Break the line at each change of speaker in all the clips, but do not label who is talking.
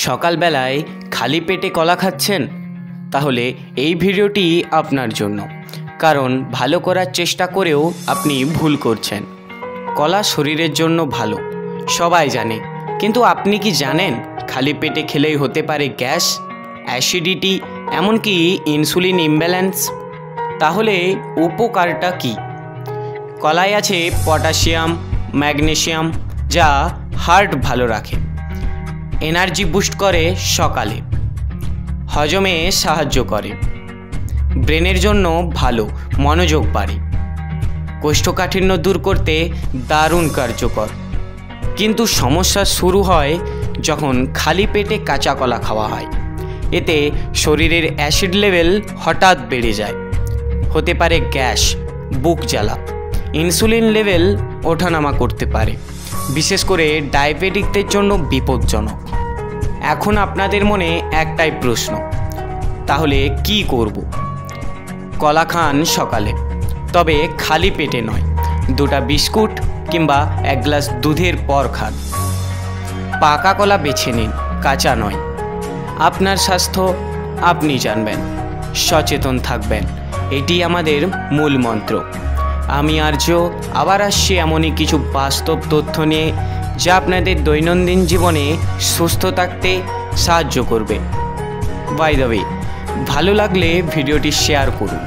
সকালবেলায় খালি পেটে কলা খাচ্ছেন? তাহলে এই ভিডিওটি আপনার জন্য, কারণ ভালো করার চেষ্টা করেও আপনি ভুল করছেন। কলা শরীরের জন্য ভালো, সবাই জানে, কিন্তু আপনি কি জানেন খালি পেটে খেলেই হতে পারে গ্যাস, অ্যাসিডিটি, এমনকি ইনসুলিন ইমব্যালেন্স? তাহলে উপকারটা কি? কলায় আছে পটাশিয়াম, ম্যাগনেসিয়াম, যা হার্ট ভালো রাখে, এনার্জি বুস্ট করে সকালে, হজমে সাহায্য করে, ব্রেনের জন্য ভালো, মনোযোগ বাড়ে, কোষ্ঠকাঠিন্য দূর করতে দারুণ কার্যকর। কিন্তু সমস্যা শুরু হয় যখন খালি পেটে কাঁচা কলা খাওয়া হয়। এতে শরীরের অ্যাসিড লেভেল হঠাৎ বেড়ে যায়, হতে পারে গ্যাস, বুক জ্বালা, ইনসুলিন লেভেল ওঠানামা করতে পারে, বিশেষ করে ডায়াবেটিকদের জন্য বিপজ্জনক। এখন আপনাদের মনে একটাই প্রশ্ন, তাহলে কি করব? কলা খান সকালে, তবে খালি পেটে নয়, 2টা বিস্কুট কিংবা 1 গ্লাস দুধের পর খান। পাকা কলা বেছে নিন, কাঁচা নয়। আপনার স্বাস্থ্য আপনি জানবেন, সচেতন থাকবেন, এটি আমাদের মূল মন্ত্র। আমি আর্য আবার আসছি এমনই কিছু বাস্তব তথ্য নিয়ে, যা আপনাদের দৈনন্দিন জীবনে সুস্থ থাকতে সাহায্য করবে। বাই দ্য ওয়ে, ভালো লাগলে ভিডিওটি শেয়ার করুন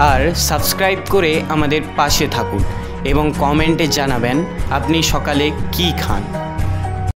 আর সাবস্ক্রাইব করে আমাদের পাশে থাকুন এবং কমেন্টে জানাবেন আপনি সকালে কি খান।